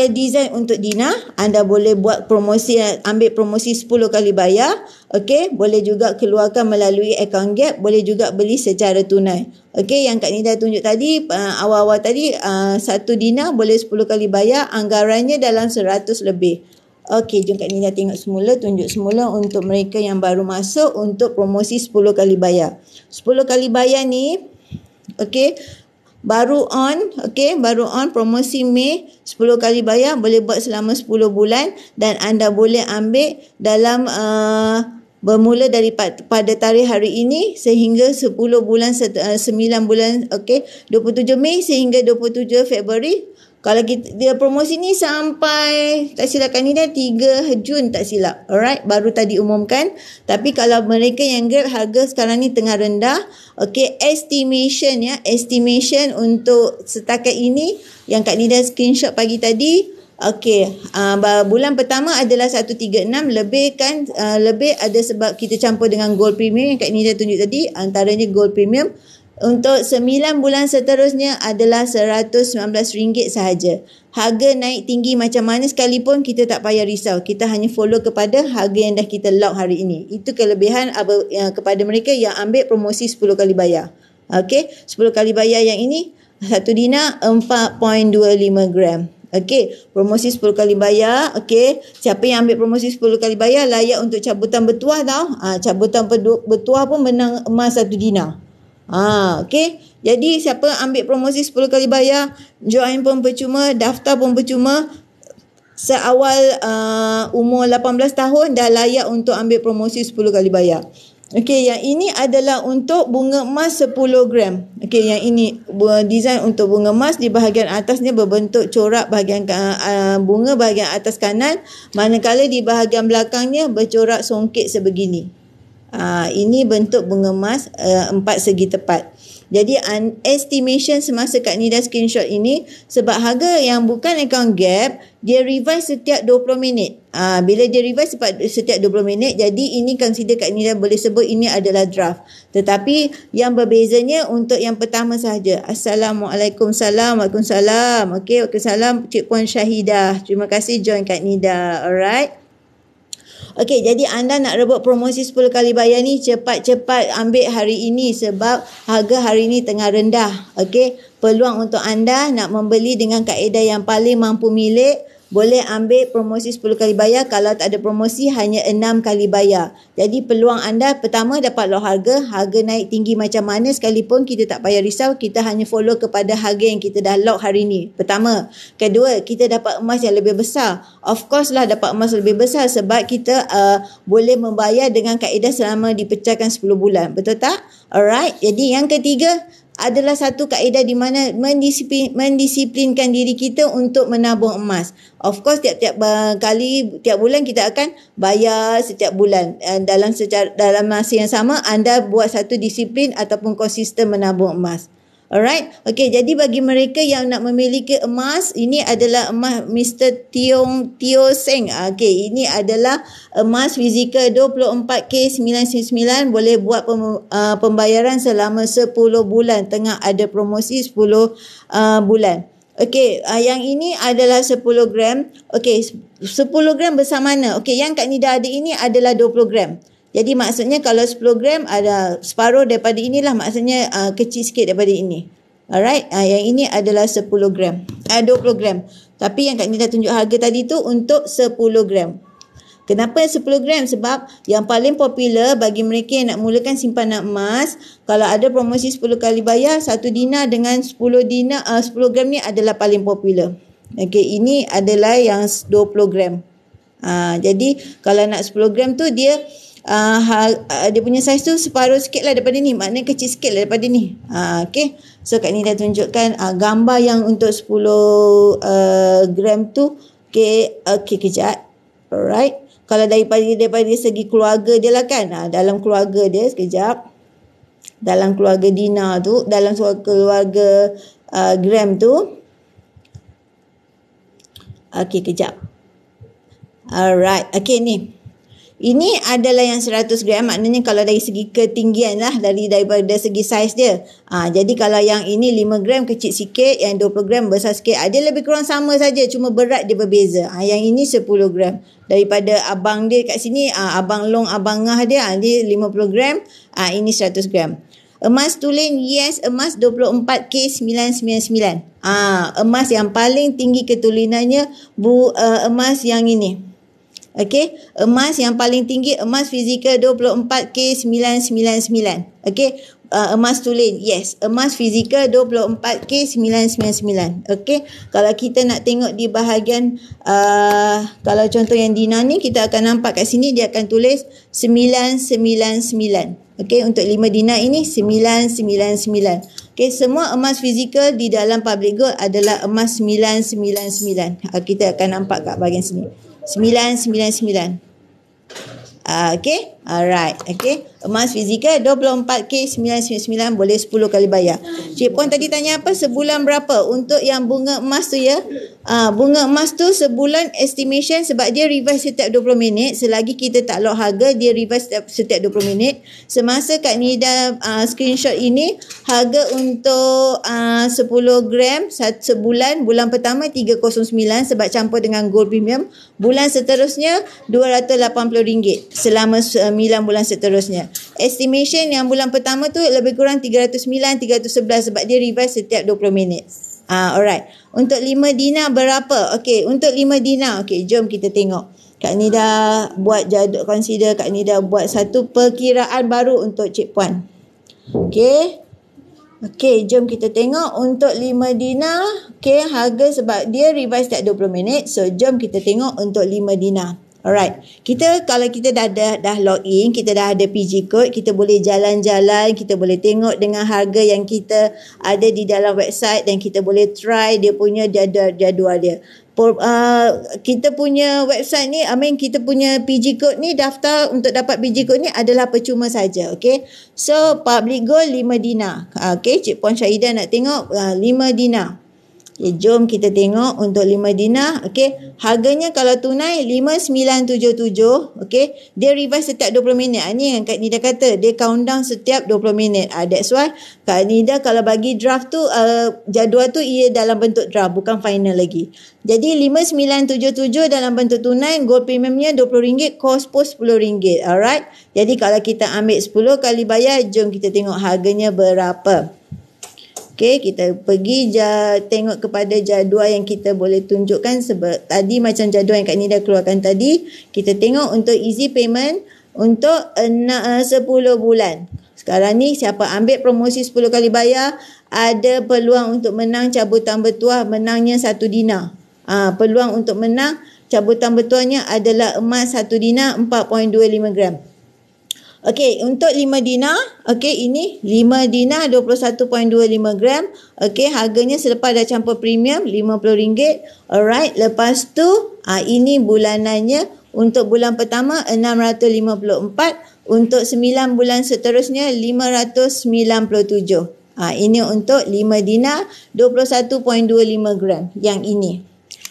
design untuk Dina. Anda boleh buat promosi, ambil promosi 10 kali bayar. Okay, boleh juga keluarkan melalui akaun Gap. Boleh juga beli secara tunai. Okay, yang Kak Nida tunjuk tadi, awal-awal tadi, 1 Dina boleh 10 kali bayar. Anggarannya dalam 100 lebih. Okey, jom Kak Nida tengok semula, tunjuk semula untuk mereka yang baru masuk untuk promosi 10 kali bayar. 10 kali bayar ni, okey, baru on promosi Mei 10 kali bayar, boleh buat selama 10 bulan dan anda boleh ambil dalam bermula pada tarikh hari ini sehingga 10 bulan 9 bulan, 27 Mei sehingga 27 Februari. Kalau dia promosi ni sampai tak silap Kak Nida 3 Jun tak silap. Alright, baru tadi umumkan. Tapi kalau mereka yang grab harga sekarang ni tengah rendah. Okey, estimation untuk setakat ini yang Kak Nida screenshot pagi tadi. Okey, bulan pertama adalah 136, lebih kan, lebih ada sebab kita campur dengan gold premium yang Kak Nida tunjuk tadi, antaranya gold premium. Untuk 9 bulan seterusnya adalah RM119 sahaja. Harga naik tinggi macam mana sekalipun kita tak payah risau. Kita hanya follow kepada harga yang dah kita lock hari ini. Itu kelebihan kepada mereka yang ambil promosi 10 kali bayar. Okey, 10 kali bayar yang ini satu dinar 4.25 gram. Okey, promosi 10 kali bayar. Okey, siapa yang ambil promosi 10 kali bayar layak untuk cabutan bertuah tau. Cabutan bertuah pun menang emas 1 dinar. Okey. Jadi siapa ambil promosi 10 kali bayar, join pun percuma, daftar pun percuma. Seawal umur 18 tahun dah layak untuk ambil promosi 10 kali bayar. Okey, yang ini adalah untuk bunga emas 10 gram. Okey, yang ini design untuk bunga emas, di bahagian atasnya berbentuk corak bahagian bunga bahagian atas kanan, manakala di bahagian belakangnya bercorak songket sebegini. Ini bentuk bunga emas 4 segi tepat. Jadi estimation semasa Kak Nida screenshot ini, sebab harga yang bukan account gap, dia revise setiap 20 minit. Bila dia revise setiap 20 minit, jadi ini consider Kak Nida boleh sebut ini adalah draft. Tetapi yang berbezanya untuk yang pertama sahaja. Assalamualaikum, Waalaikumsalam. Okey, Waalaikumsalam Cik Puan Syahidah. Terima kasih join Kak Nida. Alright. Okey, jadi anda nak rebut promosi 10 kali bayar ni, cepat-cepat ambil hari ini sebab harga hari ini tengah rendah. Okey, peluang untuk anda nak membeli dengan kaedah yang paling mampu milik, boleh ambil promosi 10 kali bayar. Kalau tak ada promosi, hanya 6 kali bayar. Jadi peluang anda pertama dapat lock harga naik tinggi macam mana sekalipun kita tak payah risau, kita hanya follow kepada harga yang kita dah lock hari ni. Pertama. Kedua, kita dapat emas yang lebih besar. Of course lah dapat emas lebih besar sebab kita boleh membayar dengan kaedah selama dipecahkan 10 bulan. Betul tak? Alright. Jadi yang ketiga adalah satu kaedah di mana mendisiplinkan diri kita untuk menabung emas. Of course tiap bulan kita akan bayar setiap bulan. Dalam masa yang sama anda buat satu disiplin ataupun konsisten menabung emas. Alright. Okey, jadi bagi mereka yang nak memiliki emas, ini adalah emas Mr. Tio Seng. Okey, ini adalah emas fizikal 24K999, boleh buat pembayaran selama 10 bulan. Tengah ada promosi 10 bulan. Okey, yang ini adalah 10 gram. Okey, 10 gram besar mana? Okey, yang Kak Nida ada ini adalah 20 gram. Jadi maksudnya kalau 10 gram ada separuh daripada inilah, maksudnya kecil sikit daripada ini. Alright, yang ini adalah 10 gram. 20 gram. Tapi yang Kak Nida tunjuk harga tadi tu untuk 10 gram. Kenapa 10 gram? Sebab yang paling popular bagi mereka yang nak mulakan simpanan emas, kalau ada promosi 10 kali bayar, 1 dinar dengan 10 gram ni adalah paling popular. Okey, ini adalah yang 20 gram. Jadi kalau nak 10 gram tu dia punya saiz tu separuh sikit lah daripada ni, maknanya kecil sikit lah daripada ni. Okay, so Kak Nida tunjukkan gambar yang untuk 10 gram tu. Okay, kejap. Alright, kalau daripada segi keluarga dia lah kan, dalam keluarga dia, sekejap, dalam keluarga dinar tu, dalam keluarga gram tu. Okay, kejap. Alright, okay ni. Ini adalah yang 100 gram, maknanya kalau dari segi ketinggian lah, daripada segi saiz dia. Jadi kalau yang ini 5 gram kecil sikit, yang 20 gram besar sikit. Dia lebih kurang sama saja, cuma berat dia berbeza. Yang ini 10 gram. Daripada abang dia kat sini, abang long, abang ngah dia, dia 50 gram, ini 100 gram. Emas tulen, yes, emas 24K999. Emas yang paling tinggi ketulinannya, emas yang ini. Okey, emas yang paling tinggi emas fizikal 24K999. Okey, emas tulen, yes, emas fizikal 24K999. Okey, kalau kita nak tengok di bahagian kalau contoh yang Dina ni, kita akan nampak kat sini dia akan tulis 999. Okey, untuk 5 dinar ini 999. Okey, semua emas fizikal di dalam public gold adalah emas 999. Kita akan nampak kat bahagian sini. 999. Okey, alright. Okey, emas fizikal 24K999 boleh 10 kali bayar. Cik Puan tadi tanya apa? Sebulan berapa untuk yang bunga emas tu ya? Bunga emas tu sebulan estimation sebab dia revise setiap 20 minit. Selagi kita tak lock harga, dia revise setiap 20 minit. Semasa Kak Nida screenshot ini, harga untuk 10 gram sebulan, bulan pertama 309 sebab campur dengan gold premium. Bulan seterusnya RM280 selama 9 bulan seterusnya. Estimation yang bulan pertama tu lebih kurang 309, 311 sebab dia revise setiap 20 minit. Alright. Untuk 5 dinar berapa? Okey, untuk 5 dinar. Okey, jom kita tengok. Kak Nida buat consider Kak Nida buat satu perkiraan baru untuk Cik Puan. Okey. Okey, jom kita tengok untuk 5 dinar. Okey, harga sebab dia revise setiap 20 minit. So, jom kita tengok untuk 5 dinar. Alright, kalau kita dah log in, kita dah ada PG code, kita boleh jalan-jalan, kita boleh tengok dengan harga yang kita ada di dalam website dan kita boleh try dia punya jadual dia. Kita punya website ni, kita punya PG code ni, daftar untuk dapat PG code ni adalah percuma saja. Okay, so public gold 5 dinar. Okay, Cik Puan Syahidah nak tengok 5 dinar. Okay, jom kita tengok untuk 5 dinar. Okay, harganya kalau tunai 5977. Okay, dia revise setiap 20 minit. Ini yang Kak Nida kata, dia countdown setiap 20 minit. That's why Kak Nida kalau bagi draft tu, jadual tu ia dalam bentuk draft, bukan final lagi. Jadi 5977 dalam bentuk tunai, gold premiumnya RM20, cost post RM10. Alright, jadi kalau kita ambil 10 kali bayar, jom kita tengok harganya berapa. Okey, kita pergi tengok kepada jadual yang kita boleh tunjukkan sebab tadi macam jadual yang Kak Nida keluarkan tadi. Kita tengok untuk easy payment untuk 10 bulan. Sekarang ni siapa ambil promosi 10 kali bayar ada peluang untuk menang cabutan bertuah, menangnya 1 dinar. Peluang untuk menang cabutan bertuahnya adalah emas 1 dinar 4.25 gram. Okey, untuk 5 dinar, okey, ini 5 dinar 21.25 gram. Okey, harganya selepas dah campur premium RM50. Alright, lepas tu ini bulanannya. Untuk bulan pertama 654, untuk 9 bulan seterusnya 597. Ini untuk 5 dinar 21.25 gram yang ini.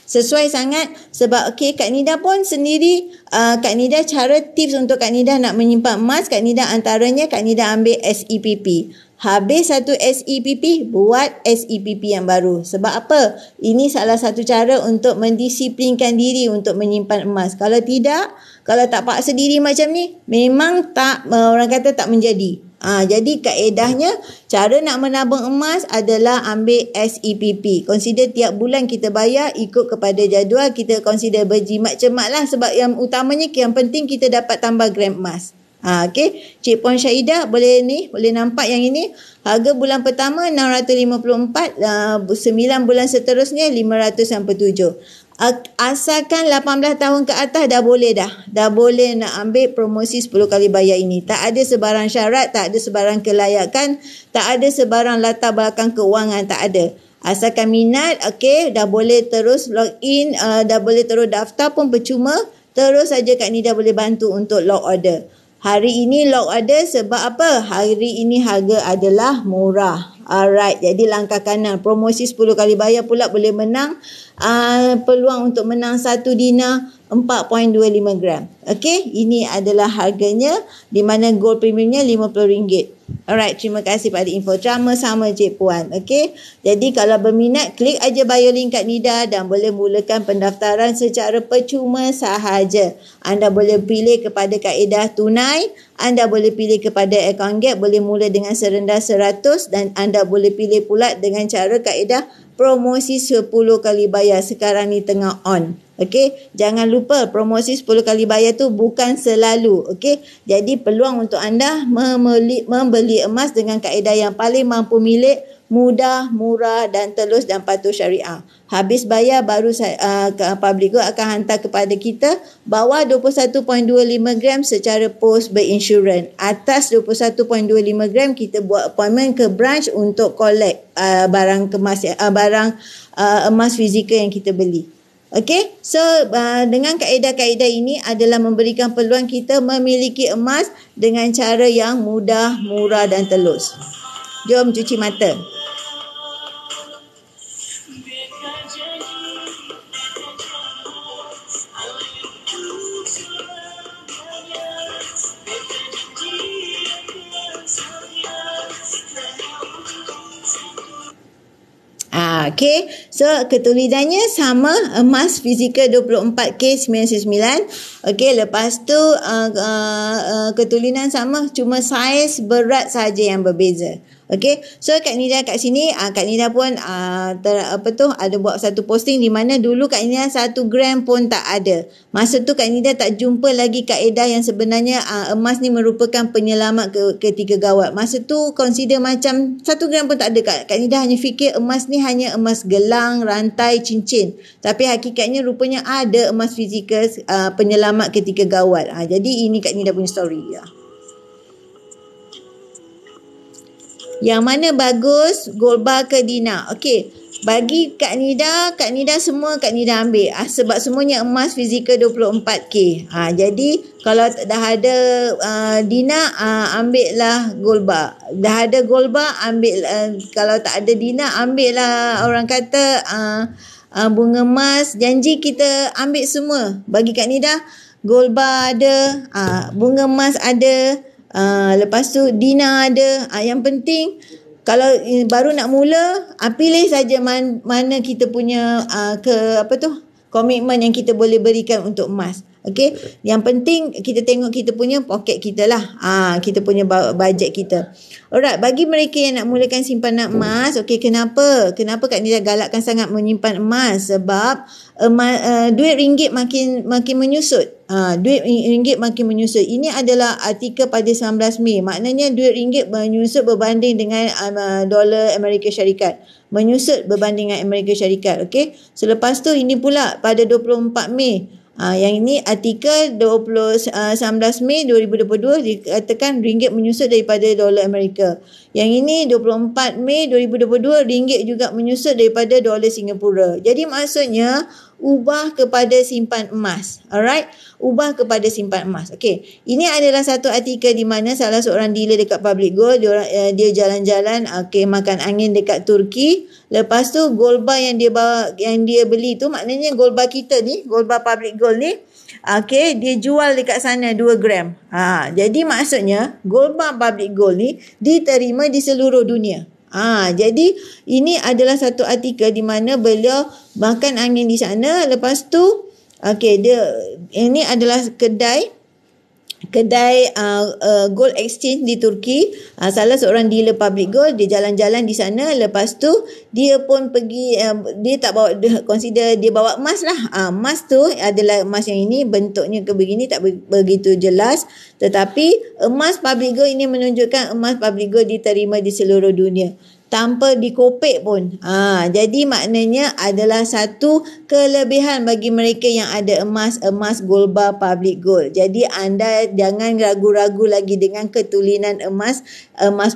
Sesuai sangat sebab Kak Nida pun sendiri, Kak Nida cara tips untuk Kak Nida nak menyimpan emas, Kak Nida antaranya Kak Nida ambil SEPP. Habis satu SEPP, buat SEPP yang baru. Sebab apa? Ini salah satu cara untuk mendisiplinkan diri untuk menyimpan emas. Kalau tidak, kalau tak paksa diri macam ni, memang tak, orang kata tak menjadi. Jadi kaedahnya cara nak menabung emas adalah ambil SEPP. Consider tiap bulan kita bayar ikut kepada jadual. Kita consider berjimat cermat lah sebab yang utamanya, yang penting kita dapat tambah gram emas. Okey, Cik Puan Syahidah boleh nampak yang ini. Harga bulan pertama 654, 9 bulan seterusnya 597. Asalkan 18 tahun ke atas dah boleh dah boleh nak ambil promosi 10 kali bayar ini. Tak ada sebarang syarat, tak ada sebarang kelayakan, tak ada sebarang latar belakang keuangan, tak ada. Asalkan minat, okey, dah boleh terus log in, dah boleh terus daftar pun percuma. Terus saja Kak Nida boleh bantu untuk log order. Hari ini log order sebab apa? Hari ini harga adalah murah. Alright, jadi langkah kanan. Promosi 10 kali bayar pula boleh menang. Peluang untuk menang 1 dinar 4.25 gram. Okey, ini adalah harganya di mana gold premiumnya RM50. Alright, terima kasih pada info. Sama-sama Cik Puan. Okey, jadi kalau berminat, klik aja bio link Kak Nida dan boleh mulakan pendaftaran secara percuma sahaja. Anda boleh pilih kepada kaedah tunai, anda boleh pilih kepada account gap, boleh mula dengan serendah 100 dan anda boleh pilih pula dengan cara kaedah promosi 10 kali bayar. Sekarang ni tengah on. Okey, jangan lupa promosi 10 kali bayar tu bukan selalu. Okey, jadi peluang untuk anda membeli emas dengan kaedah yang paling mampu milik, mudah, murah dan telus dan patuh syariah. Habis bayar baru Public Gold akan hantar kepada kita bawah 21.25 gram secara post berinsurans. Atas 21.25 gram kita buat appointment ke branch untuk collect barang emas fizikal yang kita beli. Okey, so dengan kaedah-kaedah ini adalah memberikan peluang kita memiliki emas dengan cara yang mudah, murah dan telus. Jom cuci mata. Okey, so ketulisannya sama, emas fizikal 24K99. Okey, lepas tu ketulisan sama, cuma saiz berat saja yang berbeza. Okey, so Kak Nida kat sini, Kak Nida pun ada buat satu posting di mana dulu Kak Nida 1 gram pun tak ada. Masa tu Kak Nida tak jumpa lagi kaedah yang sebenarnya emas ni merupakan penyelamat ketiga gawat. Masa tu consider macam 1 gram pun tak ada. Kak Nida hanya fikir emas ni hanya emas gelang, rantai, cincin. Tapi hakikatnya rupanya ada emas fizikal penyelamat ketiga gawat. Jadi ini Kak Nida punya story. Yang mana bagus, gold bar ke dinar? Okey, bagi Kak Nida semua Kak Nida ambil. Sebab semuanya emas fizikal 24K. Jadi kalau dah ada dinar, ambillah gold bar. Dah ada gold bar, ambil. Kalau tak ada dinar, ambillah orang kata bunga emas. Janji kita ambil semua. Bagi Kak Nida, gold bar ada, bunga emas ada, lepas tu dinar ada. Yang penting kalau baru nak mula, pilih saja mana kita punya komitmen yang kita boleh berikan untuk emas. Okey, yang penting kita tengok kita punya poket kita lah. Kita punya bajet kita. Alright, bagi mereka yang nak mulakan simpanan emas, okey, kenapa Kak Nida galakkan sangat menyimpan emas? Sebab duit ringgit makin menyusut. Duit ringgit makin menyusut. Ini adalah artikel pada 19 Mei. Maknanya duit ringgit menyusut berbanding dengan dolar Amerika Syarikat. Menyusut berbanding dengan Amerika Syarikat. Okey. Selepas tu ini pula pada 24 Mei. Yang ini artikel 19 Mei 2022 dikatakan ringgit menyusut daripada dolar Amerika. Yang ini 24 Mei 2022 ringgit juga menyusut daripada dolar Singapura. Jadi maksudnya ubah kepada simpan emas. Alright? Ubah kepada simpan emas. Okey. Ini adalah satu artikel di mana salah seorang dealer dekat Public Gold, dia jalan-jalan makan angin dekat Turki. Lepas tu gold bar yang dia beli tu, maknanya gold bar kita ni, gold bar Public Gold ni, dia jual dekat sana 2 gram. Jadi maksudnya gold bar Public Gold ni diterima di seluruh dunia. Jadi ini adalah satu artikel di mana beliau makan angin di sana. Lepas tu ini adalah kedai gold exchange di Turki. Salah seorang dealer Public Gold, dia jalan-jalan di sana. Lepas tu dia pun pergi, dia tak bawa, consider dia bawa emas lah. Emas tu adalah emas yang ini, bentuknya begini, tak begitu jelas. Tetapi emas Public Gold ini menunjukkan emas Public Gold diterima di seluruh dunia tanpa dikopek pun. Jadi maknanya adalah satu kelebihan bagi mereka yang ada emas gold bar Public Gold. Jadi anda jangan ragu-ragu lagi dengan ketulinan emas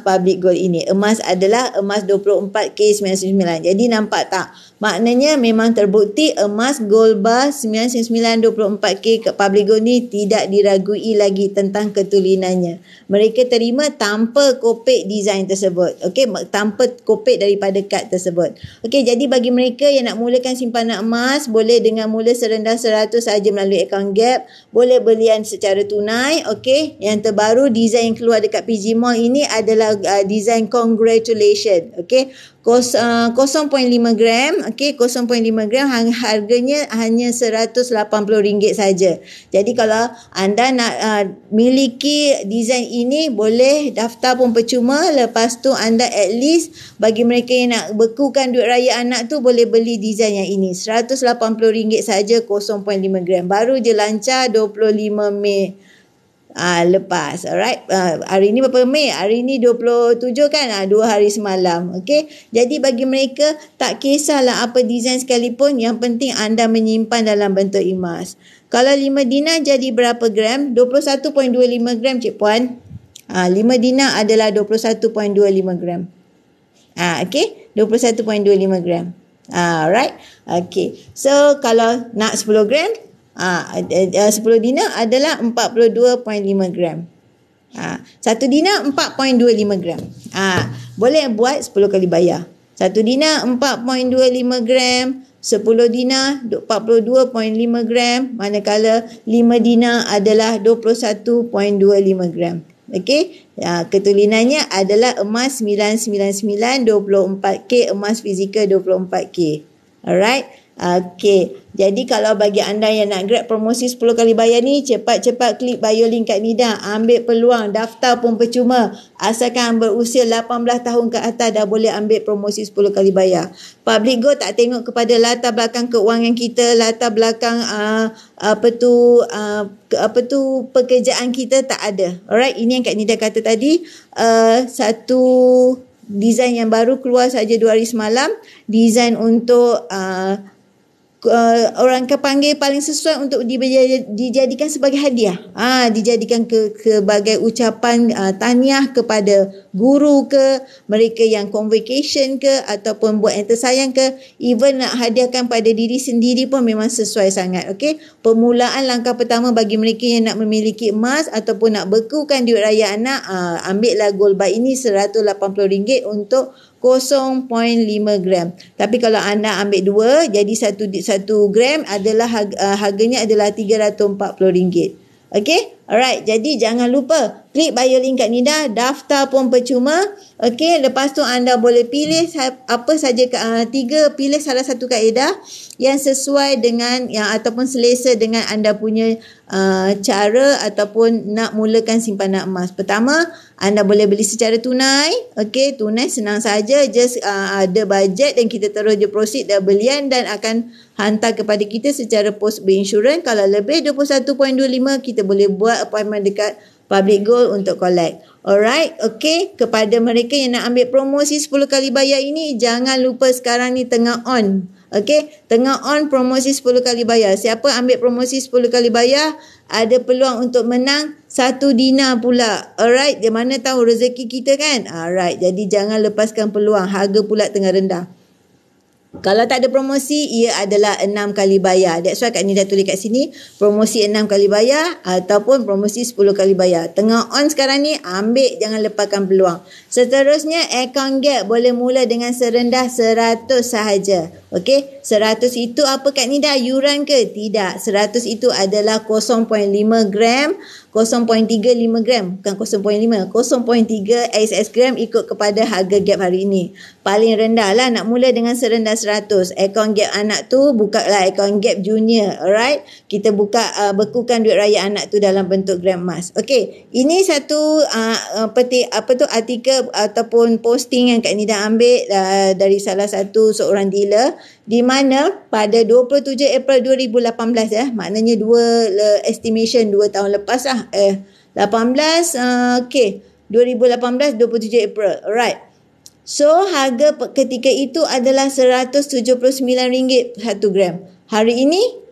Public Gold ini. Emas adalah emas 24K99. Jadi nampak tak? Maknanya memang terbukti emas gold bar 99 24K Public Gold ni tidak diragui lagi tentang ketulinannya. Mereka terima tanpa kopek design tersebut. Okey, tanpa kopek daripada kad tersebut. Okey, jadi bagi mereka yang nak mulakan simpanan emas, boleh dengan mula serendah 100 saja melalui akaun Gap, boleh belian secara tunai. Okey, yang terbaru design yang keluar dekat PG Mall ini adalah design congratulation. Okey, 0.5 gram, okey, 0.5 gram harganya hanya RM180 saja. Jadi kalau anda nak miliki design ini, boleh daftar pun percuma. Lepas tu anda at least bagi mereka yang nak bekukan duit raya anak tu, boleh beli design yang ini. RM180 saja 0.5 gram. Baru je lancar 25 Mei. Lepas, alright. Hari ni berapa Mei? Hari ni 27 kan? 2 hari semalam. Okay. Jadi bagi mereka, tak kisahlah apa design sekalipun, yang penting anda menyimpan dalam bentuk emas. Kalau 5 dinar jadi berapa gram? 21.25 gram, Cik Puan. 5 dinar adalah 21.25 gram. Okay. 21.25 gram. Alright. Okay. So, kalau nak 10 gram, 10 dinar adalah 42.5 gram. 1 dinar 4.25 gram. Boleh buat 10 kali bayar. 1 dinar 4.25 gram, 10 dinar 42.5 gram, manakala 5 dinar adalah 21.25 gram. Okey, ketulinannya adalah emas 999 24K, emas fizikal 24K. Alright. Okey, jadi kalau bagi anda yang nak grab promosi 10 kali bayar ni, cepat-cepat klik bio link kat Nida. Ambil peluang, daftar pun percuma. Asalkan berusia 18 tahun ke atas dah boleh ambil promosi 10 kali bayar. Public Go tak tengok kepada latar belakang keuangan kita, latar belakang pekerjaan kita, tak ada. Alright, ini yang Kak Nida kata tadi. Satu design yang baru keluar saja 2 hari semalam. Design untuk orang kepanggil paling sesuai untuk dijadikan sebagai hadiah. Dijadikan sebagai ucapan tahniah kepada guru ke, mereka yang convocation ke, ataupun buat yang tersayang ke, even nak hadiahkan pada diri sendiri pun memang sesuai sangat. Okey, permulaan langkah pertama bagi mereka yang nak memiliki emas ataupun nak bekukan duit raya anak, ambillah gold bar ini RM180 untuk 0.5 gram. Tapi kalau anda ambil 2, jadi 1 gram adalah harganya adalah RM340. Okey? Alright, jadi jangan lupa klik bio link kat Nida, daftar pun percuma. Okey, lepas tu anda boleh pilih apa saja, pilih salah satu kaedah yang sesuai dengan ataupun selesa dengan anda punya cara ataupun nak mulakan simpanan emas. Pertama, anda boleh beli secara tunai. Okey, tunai senang saja, just ada bajet dan kita terus je proceed dah belian dan akan hantar kepada kita secara post berinsurans. Kalau lebih 21.25, kita boleh buat appointment dekat Public Gold untuk collect. Alright, okay. Kepada mereka yang nak ambil promosi 10 kali bayar ini, jangan lupa sekarang ni tengah on. Okay, tengah on promosi 10 kali bayar. Siapa ambil promosi 10 kali bayar, ada peluang untuk menang 1 dinar pula. Alright, dia mana tahu rezeki kita kan? Alright, jadi jangan lepaskan peluang. Harga pula tengah rendah. Kalau tak ada promosi, ia adalah 6 kali bayar. That's why Kak Nida tulis kat sini, promosi 6 kali bayar ataupun promosi 10 kali bayar. Tengah on sekarang ni, ambil, jangan lepaskan peluang. Seterusnya, account gap boleh mula dengan serendah 100 sahaja. Okey, 100 itu apa Kak Nida? Yuran ke? Tidak. 100 itu adalah 0.5 gram, 0.35 gram, bukan 0.5, 0.3 XS gram ikut kepada harga gap hari ini. Paling rendah lah nak mula dengan serendah 100. Account gap anak tu, buka lah account gap junior. Alright, kita buka bekukan duit raya anak tu dalam bentuk gram emas. Okey, ini satu artikel ataupun posting yang Kak Nida ambil dari salah satu seorang dealer, di mana pada 27 April 2018 maknanya estimation 2 tahun lepas lah, 18 okey, 2018 27 April. Alright, so harga ketika itu adalah RM179 1 gram. Hari ini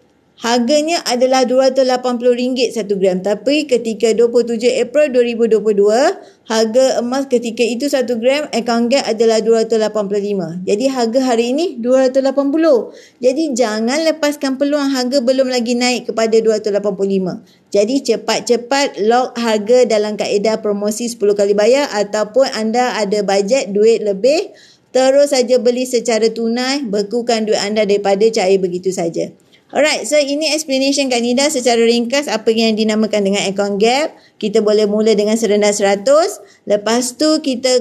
harganya adalah RM280 1 gram. Tapi ketika 27 April 2022, harga emas ketika itu 1 gram account gap adalah 285. Jadi harga hari ini 280. Jadi jangan lepaskan peluang, harga belum lagi naik kepada 285. Jadi cepat-cepat lock harga dalam kaedah promosi 10 kali bayar, ataupun anda ada bajet duit lebih, terus saja beli secara tunai, bekukan duit anda daripada cair begitu saja. Alright, so ini explanation Kak Nida secara ringkas apa yang dinamakan dengan account gap. Kita boleh mula dengan serendah 100. Lepas tu kita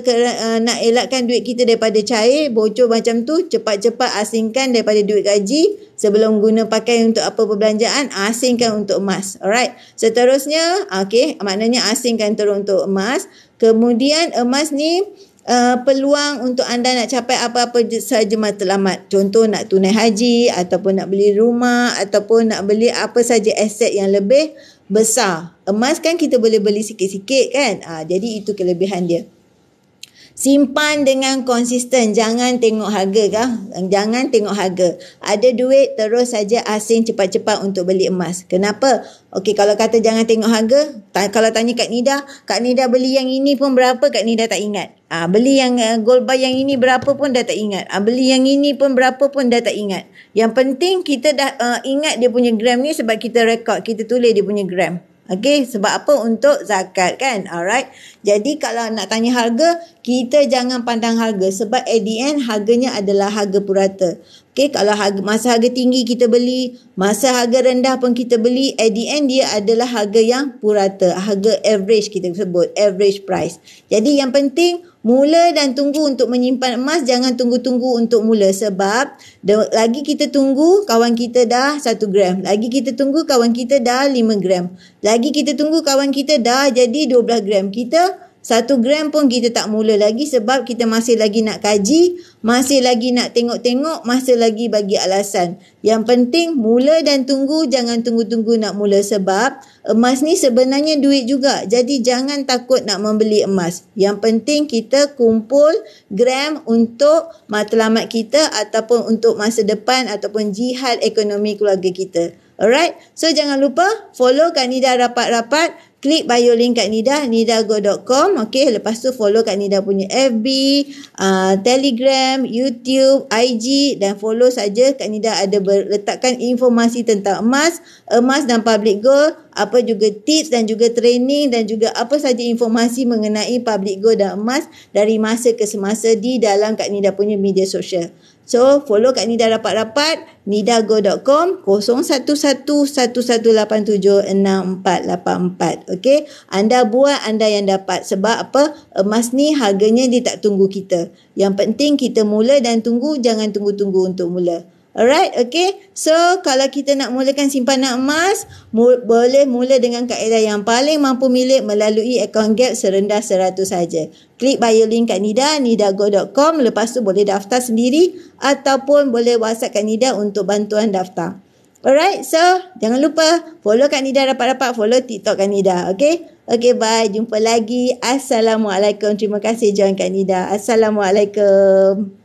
nak elakkan duit kita daripada cair, bocor macam tu, cepat-cepat asingkan daripada duit gaji. Sebelum guna pakai untuk apa perbelanjaan, asingkan untuk emas. Alright, seterusnya, maknanya asingkan terus untuk emas. Kemudian emas ni peluang untuk anda nak capai apa-apa sahaja matlamat. Contoh nak tunai haji ataupun nak beli rumah ataupun nak beli apa saja aset yang lebih besar. Emas kan kita boleh beli sikit-sikit kan. Jadi itu kelebihan dia. Simpan dengan konsisten. Jangan tengok harga kah? Jangan tengok harga. Ada duit terus saja asing cepat-cepat untuk beli emas. Kenapa? Okey, kalau kata jangan tengok harga, kalau tanya Kak Nida beli yang ini pun berapa, Kak Nida tak ingat. Beli yang gold bar yang ini berapa pun dah tak ingat. Beli yang ini pun berapa pun dah tak ingat. Yang penting kita dah ingat dia punya gram ni sebab kita rekod, kita tulis dia punya gram. Okey, sebab apa? Untuk zakat kan. Alright. Jadi kalau nak tanya harga, kita jangan pandang harga sebab at the end harganya adalah harga purata. Okey, kalau masa harga tinggi kita beli, masa harga rendah pun kita beli, at the end dia adalah harga yang purata, harga average kita sebut, average price. Jadi yang penting mula dan tunggu untuk menyimpan emas, jangan tunggu-tunggu untuk mula sebab lagi kita tunggu kawan kita dah 1 gram, lagi kita tunggu kawan kita dah 5 gram, lagi kita tunggu kawan kita dah jadi 12 gram. Kita 1 gram pun kita tak mula lagi sebab kita masih lagi nak kaji, masih lagi nak tengok-tengok, masih lagi bagi alasan. Yang penting mula dan tunggu, jangan tunggu-tunggu nak mula sebab emas ni sebenarnya duit juga. Jadi jangan takut nak membeli emas. Yang penting kita kumpul gram untuk matlamat kita ataupun untuk masa depan ataupun jihad ekonomi keluarga kita. Alright, so jangan lupa follow Kak Nida rapat-rapat. Klik bio link Kak Nida, nidago.com. Okay, lepas tu follow Kak Nida punya FB, Telegram, YouTube, IG dan follow saja. Kak Nida ada letakkan informasi tentang emas dan public gold, apa juga tips dan juga training dan juga apa saja informasi mengenai public gold dan emas dari masa ke semasa di dalam Kak Nida punya media sosial. So, follow Kak Nida rapat-rapat, nidago.com 0111187644. Okey, anda buat, anda yang dapat. Sebab apa? Emas ni harganya dia tak tunggu kita. Yang penting kita mula dan tunggu, jangan tunggu-tunggu untuk mula. Alright, okay. So, kalau kita nak mulakan simpanan emas, boleh mula dengan kaedah yang paling mampu milik melalui account gap serendah 100 saja. Klik bio link Kak Nida, nidago.com. Lepas tu boleh daftar sendiri ataupun boleh WhatsApp Kak Nida untuk bantuan daftar. Alright, so jangan lupa follow Kak Nida rapat-rapat, follow TikTok Kak Nida, okay? Okay, bye. Jumpa lagi. Assalamualaikum. Terima kasih join Kak Nida. Assalamualaikum.